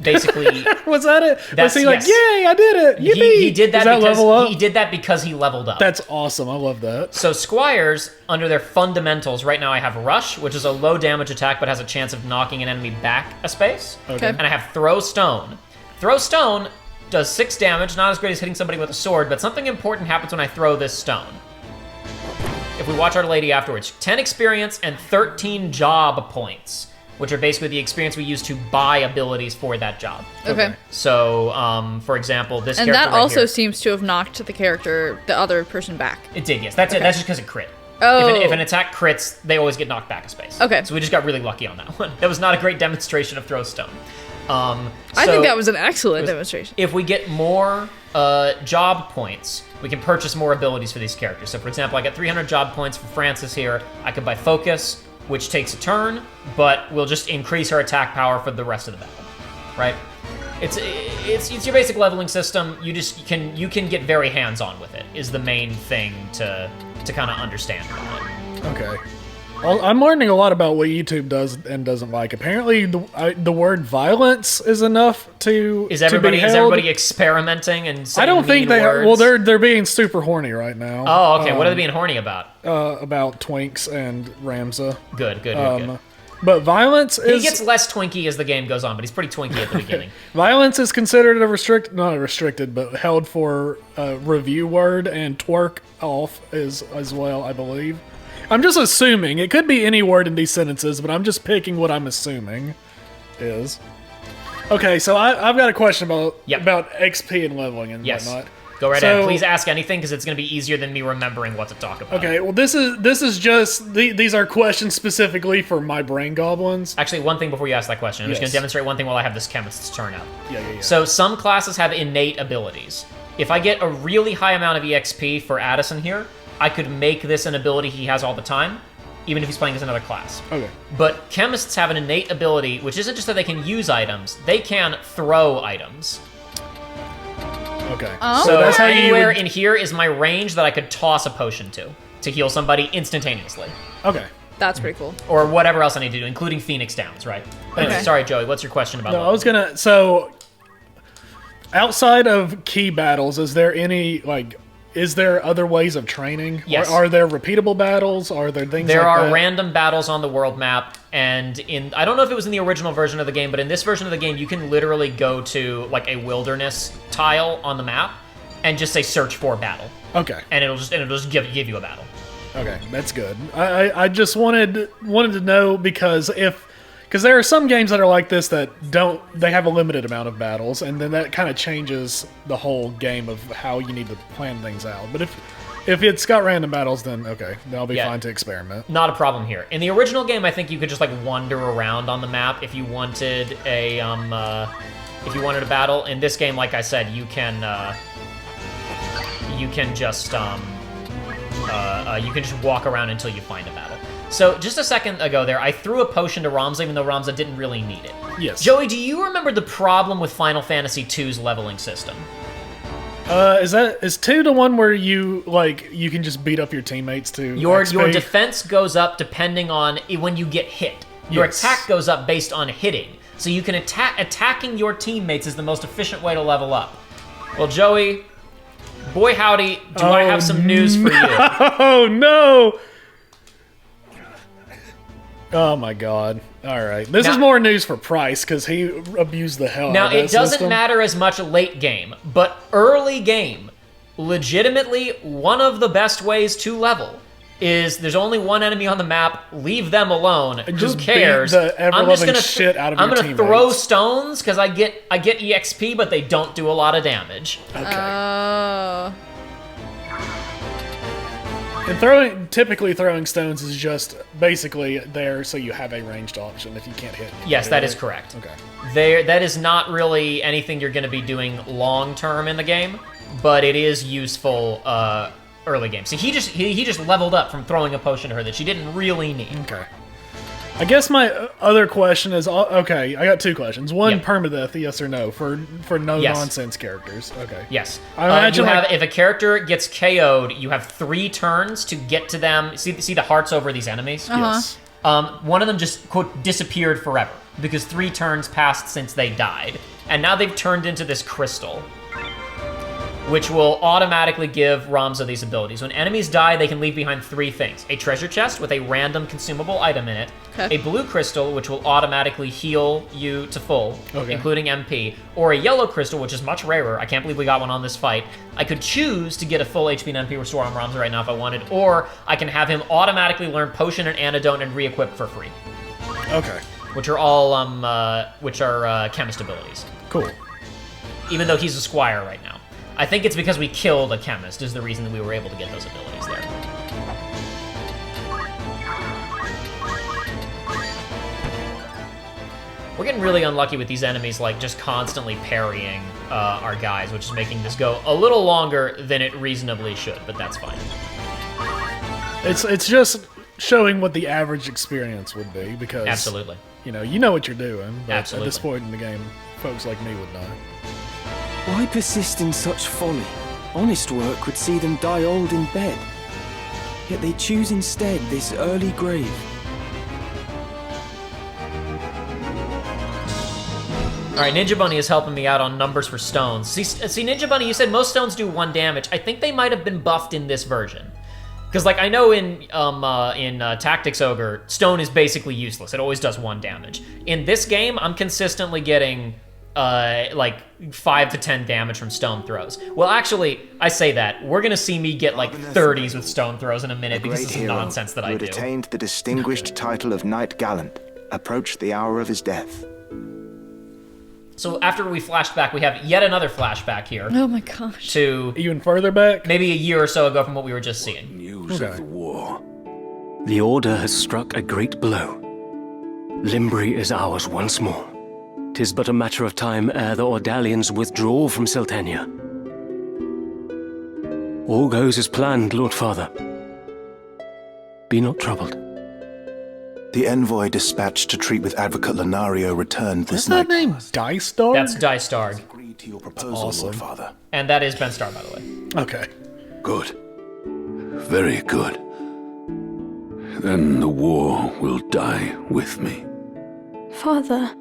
basically. Was that it? Was he like, yes. yay, I did it! Yippee! He did that, Does that because level up? he did that because he leveled up. That's awesome. I love that. So squires, under their fundamentals, right now I have Rush, which is a low damage attack but has a chance of knocking an enemy back a space. Okay. And I have Throw Stone. Throw Stone does 6 damage, not as great as hitting somebody with a sword, but something important happens when I throw this stone. If we watch Our Lady afterwards, 10 experience and 13 job points, which are basically the experience we use to buy abilities for that job. Okay. So, for example, this And character that right also here, seems to have knocked the other person back. it did, yes. That's it. That's just because it crit. Oh. If an attack crits, they always get knocked back a space. Okay. So we just got really lucky on that one. That was not a great demonstration of Throw Stone. I think that was an excellent demonstration. If we get more job points, we can purchase more abilities for these characters. So, for example, I get 300 job points for Francis here. I could buy Focus, which takes a turn, but will just increase her attack power for the rest of the battle, right? It's your basic leveling system. You can get very hands-on with it. Is the main thing to kind of understand about it. Okay. Well, I'm learning a lot about what YouTube does and doesn't like. Apparently, the word violence is enough to Is to be everybody held. experimenting and saying I don't think mean they are. words? Well, they're being super horny right now. Oh, okay. What are they being horny about? About Twinks and Ramza. Good. But violence He is gets less twinky as the game goes on, but he's pretty twinky at the beginning. violence is considered not a restricted, but held for a review word, and twerk off is as well, I believe. I'm just assuming. It could be any word in these sentences, but I'm just picking what I'm assuming is. Okay, so I've got a question about XP and leveling and whatnot. Go right ahead. Please ask anything, because it's going to be easier than me remembering what to talk about. Okay, well, this is just these are questions specifically for my brain goblins. Actually, one thing before you ask that question, I'm just going Yes. to demonstrate one thing while I have this chemist's turn up. Yeah. So some classes have innate abilities. If I get a really high amount of EXP for Addison here, I could make this an ability he has all the time, even if he's playing as another class. Okay. But chemists have an innate ability, which isn't just that they can use items, they can throw items. Okay. So that's how anywhere you in here is my range that I could toss a potion to heal somebody instantaneously. Okay. That's pretty cool. Or whatever else I need to do, including Phoenix Downs, right? But anyway, Okay. sorry, Joey, what's your question about No, leveling? I was gonna. So, outside of key battles, is there any Is there other ways of training? Yes. Are there repeatable battles? Are there things There like are that? random battles on the world map, and I don't know if it was in the original version of the game, but in this version of the game, you can literally go to like a wilderness tile on the map and just say search for battle. Okay. And it'll just give you a battle. Okay, that's good. I just wanted to know because there are some games that are like this that they have a limited amount of battles, and then that kind of changes the whole game of how you need to plan things out. But if If it's got random battles, then okay, that'll be Yeah. fine to experiment. Not a problem here. In the original game, I think you could just like wander around on the map if you wanted a battle. In this game, like I said, you can just walk around until you find a battle. So just a second ago there, I threw a potion to Ramza, even though Ramza didn't really need it. Yes. Joey, do you remember the problem with Final Fantasy II's leveling system? Is 2 the one where you can just beat up your teammates to Your XP? defense goes up depending on when you get hit. Your Yes. attack goes up based on hitting. So you can attacking your teammates is the most efficient way to level up. Well, Joey, boy howdy, do I have some news for you. Oh no! Oh my god. Alright. This is more news for Price, because he abused the hell Now, out of that it doesn't system. matter as much late game, but early game, legitimately, one of the best ways to level is there's only one enemy on the map, leave them alone. Just Who cares? beat the ever-loving shit out of I'm your gonna teammates. throw stones because I get EXP, but they don't do a lot of damage. Okay. Oh. And typically throwing stones is just basically there so you have a ranged option if you can't hit anybody, Yes, that is right? correct. Okay. That is not really anything you're going to be doing long term in the game, but it is useful early game. So he just leveled up from throwing a potion to her that she didn't really need. Okay. I guess my other question is, okay, I got 2 questions. One, Yep. permadeath, yes or no, for no Yes. nonsense characters. Okay. Yes. I imagine if a character gets KO'd, you have 3 turns to get to them. See the hearts over these enemies? Yes. One of them just, quote, disappeared forever because 3 turns passed since they died. And now they've turned into this crystal, which will automatically give Ramza these abilities. When enemies die, they can leave behind 3 things. A treasure chest with a random consumable item in it, a blue crystal, which will automatically heal you to full, including MP, or a yellow crystal, which is much rarer. I can't believe we got one on this fight. I could choose to get a full HP and MP restore on Ramza right now if I wanted, or I can have him automatically learn Potion and Antidote and re-equip for free. Okay. Which are all, chemist abilities. Cool. Even though he's a squire right now. I think it's because we killed a chemist is the reason that we were able to get those abilities there. We're getting really unlucky with these enemies, like, just constantly parrying our guys, which is making this go a little longer than it reasonably should, but that's fine. It's just showing what the average experience would be, because... Absolutely. You know what you're doing, but Absolutely. at this point in the game, folks like me would not. Why persist in such folly? Honest work would see them die old in bed. Yet they choose instead this early grave. All right, Ninja Bunny is helping me out on numbers for stones. See, Ninja Bunny, you said most stones do 1 damage. I think they might have been buffed in this version. Because, like, I know in Tactics Ogre, stone is basically useless. It always does 1 damage. In this game, I'm consistently getting, 5 to 10 damage from stone throws. Well, actually, I say that. We're going to see me get, 30s with stone throws in a minute because Great this is hero nonsense that who I had do. attained the distinguished title of Knight Gallant approached the hour of his death. So after we flashed back, we have yet another flashback here. Oh my gosh. To even further back? Maybe a year or so ago from what we were just seeing. News of the war. The Order has struck a great blow. Limbri is ours once more. 'Tis but a matter of time ere the Ordalians withdraw from Seltenia. All goes as planned, Lord Father. Be not troubled. The envoy dispatched to treat with Advocate Lenario returned this What's night. that name? Dicestar? That's Dicestar. To your proposal, awesome. Lord Father. And that is Ben Starr, by the way. Okay. Good. Very good. Then the war will die with me. Father.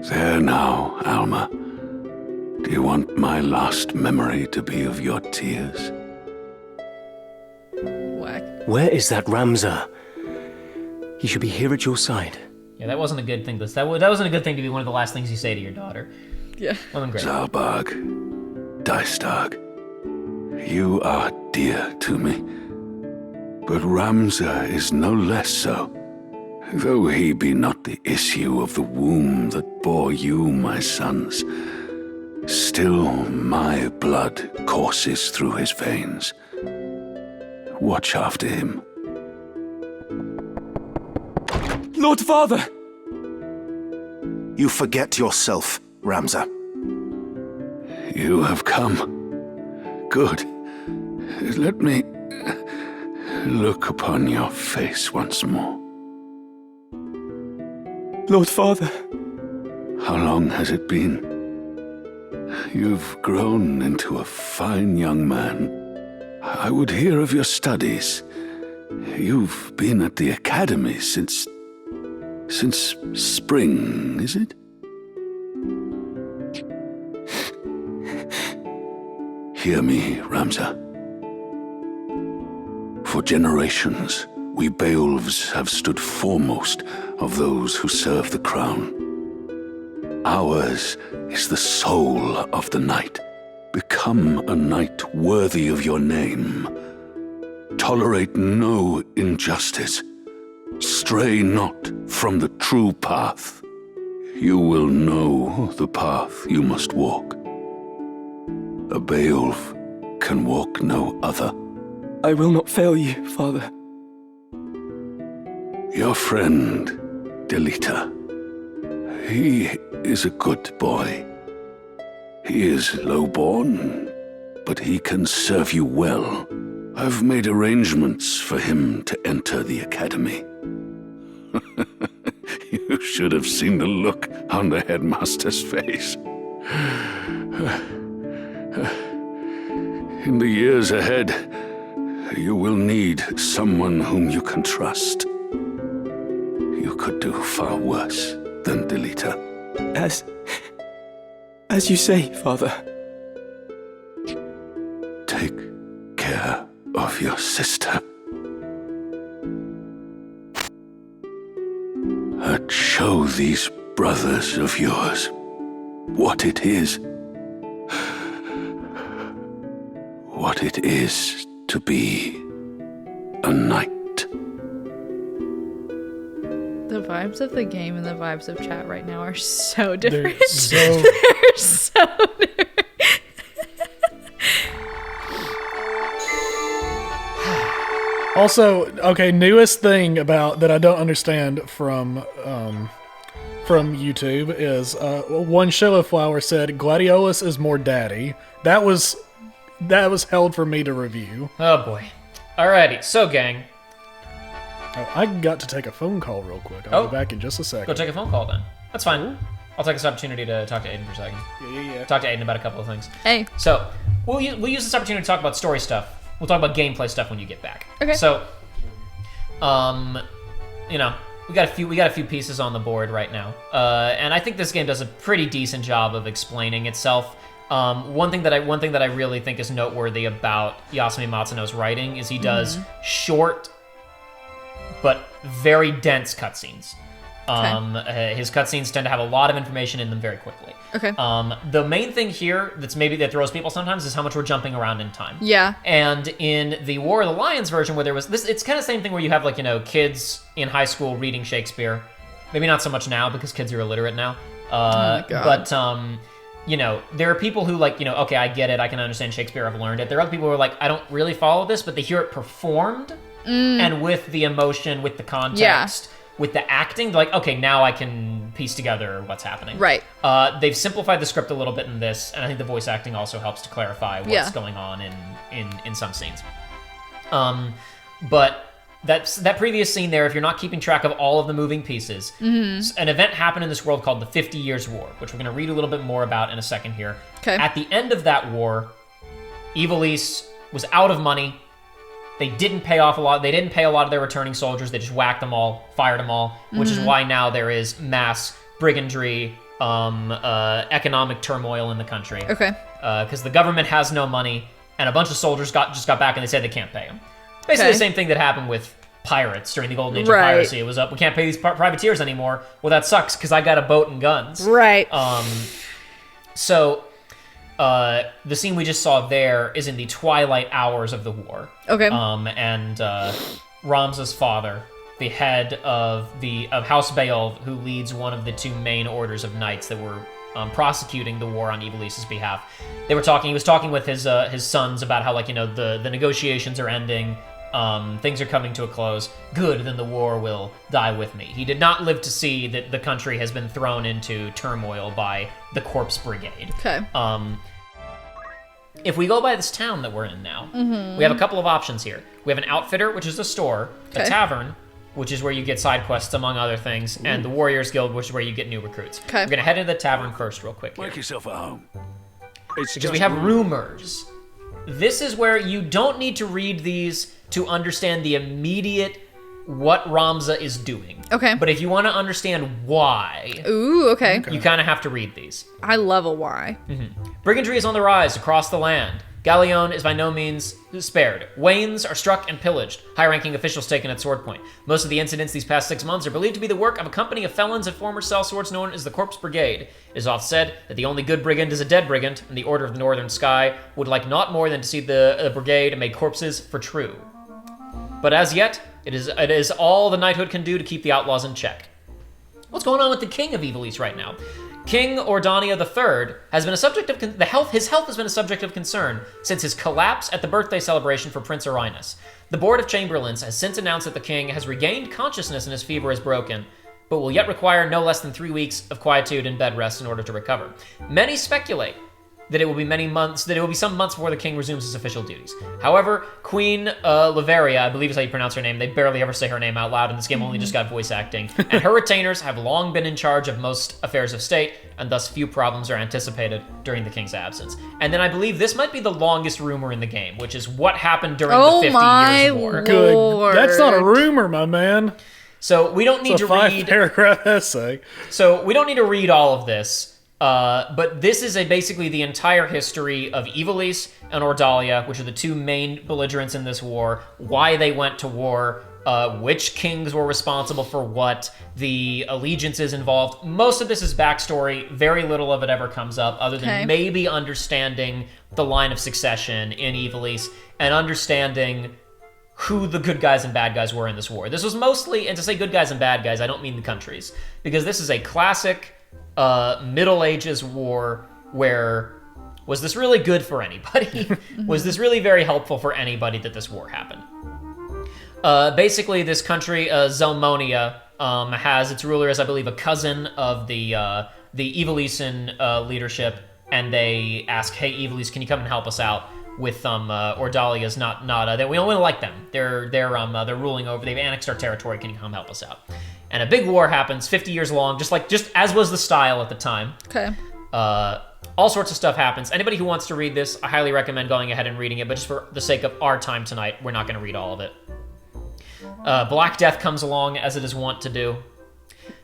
There now, Alma. Do you want my last memory to be of your tears? Whack. Where is that Ramza? He should be here at your side. Yeah, that wasn't a good thing. That wasn't a good thing to be one of the last things you say to your daughter. Yeah. Wasn't great. Zalbag, Dicestag, you are dear to me. But Ramza is no less so. Though he be not the issue of the womb that bore you, my sons, Still, my blood courses through his veins. Watch after him. Lord Father! You forget yourself, Ramza. You have come. Good. Let me look upon your face once more. Lord Father. How long has it been? You've grown into a fine young man. I would hear of your studies. You've been at the academy since spring, is it? Hear me, Ramza. For generations, we Beowulfs have stood foremost of those who serve the crown. Ours is the soul of the night. Become a knight worthy of your name. Tolerate no injustice. Stray not from the true path. You will know the path you must walk. A Beowulf can walk no other. I will not fail you, Father. Your friend, Delita. He is a good boy. He is low-born, but he can serve you well. I've made arrangements for him to enter the academy. You should have seen the look on the headmaster's face. In the years ahead, you will need someone whom you can trust. You could do far worse than Delita. As you say, Father. Take care of your sister. And show these brothers of yours what it is. What it is to be a knight. The vibes of the game and the vibes of chat right now are so different. They're They're so different. Also, okay, newest thing about that I don't understand from YouTube is one show of flower said Gladiolus is more daddy. That was held for me to review. Oh boy. Alrighty, so gang. Oh, I got to take a phone call real quick. I'll be back in just a second. Go take a phone call then. That's fine. I'll take this opportunity to talk to Aiden for a second. Yeah. Talk to Aiden about a couple of things. Hey. So, we'll use this opportunity to talk about story stuff. We'll talk about gameplay stuff when you get back. Okay. So, we got a few pieces on the board right now, and I think this game does a pretty decent job of explaining itself. One thing that I really think is noteworthy about Yasumi Matsuno's writing is he does short but very dense cutscenes. His cutscenes tend to have a lot of information in them very quickly. Okay. The main thing here that throws people sometimes is how much we're jumping around in time. Yeah. And in the War of the Lions version, where there was this, it's kind of the same thing where you have kids in high school reading Shakespeare. Maybe not so much now because kids are illiterate now. Oh my God. But there are people who okay, I get it, I can understand Shakespeare, I've learned it. There are other people who are like, I don't really follow this, but they hear it performed, and with the emotion, with the context, with the acting, they're like, okay, now I can piece together what's happening. Right. They've simplified the script a little bit in this, and I think the voice acting also helps to clarify what's going on in some scenes. But that previous scene there, if you're not keeping track of all of the moving pieces, an event happened in this world called the 50 Years' War, which we're going to read a little bit more about in a second here. Okay. At the end of that war, Ivalice was out of money. They didn't pay off a lot. They didn't pay a lot of their returning soldiers. They just whacked them all, fired them all, which is why now there is mass brigandry, economic turmoil in the country. Okay. Because the government has no money, and a bunch of soldiers just got back and they said they can't pay them. Basically the same thing that happened with pirates during the golden age of piracy. It was we can't pay these privateers anymore. Well, that sucks because I got a boat and guns. Right. So the scene we just saw there is in the twilight hours of the war. Okay. And Ramza's father, the head of House Beowulf, who leads one of the two main orders of knights that were prosecuting the war on Ivalice's behalf. He was talking with his sons about how, like, the negotiations are ending, things are coming to a close. Good, then the war will die with me. He did not live to see that the country has been thrown into turmoil by the Corpse Brigade. Okay. If we go by this town that we're in now, we have a couple of options here. We have an outfitter, which is a store, a tavern, which is where you get side quests, among other things, and the Warriors Guild, which is where you get new recruits. Okay. We're going to head into the tavern first real quick here. Make yourself at home. Because we have rumors. This is where you don't need to read these to understand the immediate what Ramza is doing. Okay. But if you want to understand why, Ooh, okay. you kind of have to read these. I love a why. Brigandry is on the rise across the land. Galleon is by no means spared. Wains are struck and pillaged, high-ranking officials taken at sword point. Most of the incidents these past 6 months are believed to be the work of a company of felons and former sellswords known as the Corpse Brigade. It is oft said that the only good brigand is a dead brigand, and the Order of the Northern Sky would like naught more than to see the brigade made corpses for true. But as yet, it is all the knighthood can do to keep the outlaws in check. What's going on with the King of Ivalice right now? King Ordania III has been a subject of his health has been a subject of concern since his collapse at the birthday celebration for Prince Arinus. The Board of Chamberlains has since announced that the king has regained consciousness and his fever is broken, but will yet require no less than 3 weeks of quietude and bed rest in order to recover. Many speculate that it will be some months before the king resumes his official duties. However, Queen Laveria, I believe is how you pronounce her name, they barely ever say her name out loud, and this game only just got voice acting, and her retainers have long been in charge of most affairs of state, and thus few problems are anticipated during the king's absence. And then I believe this might be the longest rumor in the game, which is what happened during the 50 Years' War. Good. That's not a rumor, my man. So we don't need to read... It's a 5-paragraph essay. So we don't need to read all of this. But this is basically the entire history of Ivalice and Ordalia, which are the two main belligerents in this war, why they went to war, which kings were responsible for what, the allegiances involved. Most of this is backstory. Very little of it ever comes up, other than maybe understanding the line of succession in Ivalice and understanding who the good guys and bad guys were in this war. This was mostly, and to say good guys and bad guys, I don't mean the countries, because this is a classic Middle Ages war where was this really good for anybody? Was this really very helpful for anybody that this war happened? Basically, this country, Zelmonia, has its ruler as, I believe, a cousin of the Ivalicean leadership, and they ask, "Hey, Ivalice, can you come and help us out with Ordalia's not we don't like them. They're ruling over. They've annexed our territory. Can you come help us out?" And a big war happens, 50 years long, just as was the style at the time. Okay. All sorts of stuff happens. Anybody who wants to read this, I highly recommend going ahead and reading it, but just for the sake of our time tonight, we're not going to read all of it. Black Death comes along, as it is wont to do.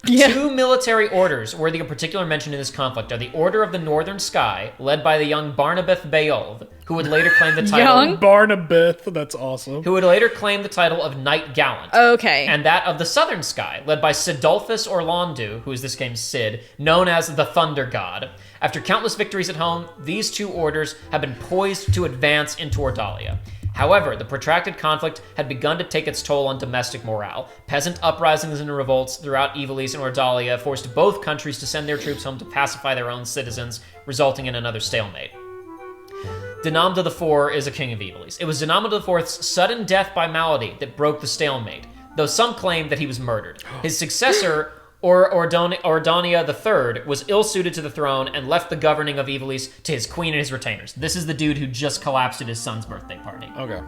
Yeah. 2 military orders worthy of particular mention in this conflict are the Order of the Northern Sky, led by the young Barnabeth Beowulf, who would later claim the title... Young Barnabeth, that's awesome. Who would later claim the title of Knight Gallant. Okay. And that of the Southern Sky, led by Sidolphus Orlandu, who is this game's Cid, known as the Thunder God. After countless victories at home, these 2 orders have been poised to advance into Ordalia. However, the protracted conflict had begun to take its toll on domestic morale. Peasant uprisings and revolts throughout Ivalice and Ordalia forced both countries to send their troops home to pacify their own citizens, resulting in another stalemate. Dinamda IV is a king of Ivalice. It was Dinamda IV's sudden death by malady that broke the stalemate, though some claim that he was murdered. His successor, Ordania III, was ill-suited to the throne and left the governing of Ivalice to his queen and his retainers. This is the dude who just collapsed at his son's birthday party. Okay.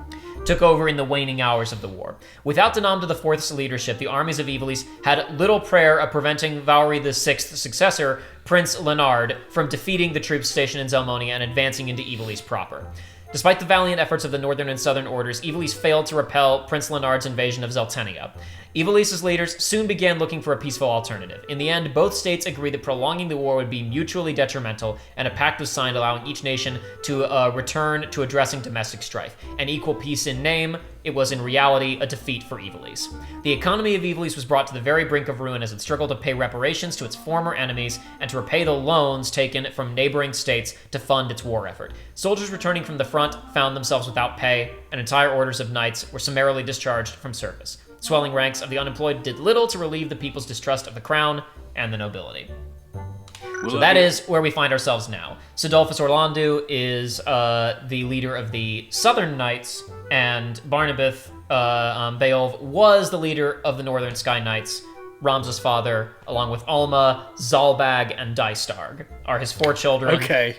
Took over in the waning hours of the war. Without Dinamda IV's leadership, the armies of Ivalice had little prayer of preventing Valery VI's successor, Prince Leonard, from defeating the troops stationed in Zelmonia and advancing into Ivalice proper. Despite the valiant efforts of the northern and southern orders, Ivalice failed to repel Prince Leonard's invasion of Zeltenia. Ivalice's leaders soon began looking for a peaceful alternative. In the end, both states agreed that prolonging the war would be mutually detrimental, and a pact was signed allowing each nation to return to addressing domestic strife. An equal peace in name, it was in reality a defeat for Ivalice. The economy of Ivalice was brought to the very brink of ruin as it struggled to pay reparations to its former enemies and to repay the loans taken from neighboring states to fund its war effort. Soldiers returning from the front found themselves without pay, and entire orders of knights were summarily discharged from service. Swelling ranks of the unemployed did little to relieve the people's distrust of the crown and the nobility. So that is where we find ourselves now. Sidolphus Orlandu is the leader of the Southern Knights, and Barnabas Beowulf was the leader of the Northern Sky Knights. Ramza's father, along with Alma, Zalbag, and Dystarg, are his 4 children. Okay.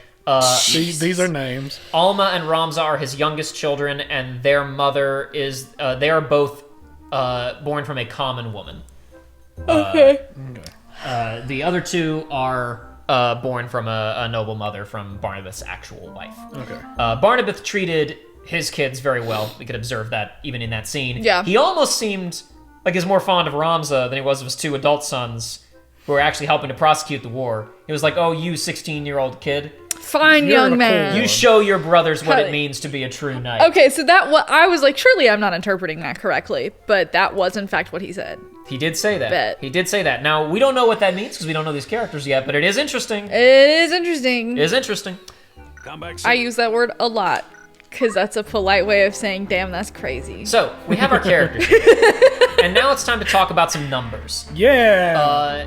These are names. Alma and Ramza are his youngest children, and their mother is... they are both born from a common woman. Okay. The other 2 are born from a noble mother from Barnabas' actual wife. Okay. Barnabas treated his kids very well. We could observe that even in that scene. Yeah. He almost seemed like he's more fond of Ramza than he was of his 2 adult sons who were actually helping to prosecute the war. He was like, oh, you 16-year-old kid. Fine, young man. You show your brothers what it means to be a true knight. Okay, so I was like, surely I'm not interpreting that correctly, but that was in fact what he said. He did say that. Bet. He did say that. Now, we don't know what that means because we don't know these characters yet, but it is interesting. It is interesting. It is interesting. Come back I use that word a lot because that's a polite way of saying, damn, that's crazy. So, we have our characters. And now it's time to talk about some numbers. Yeah.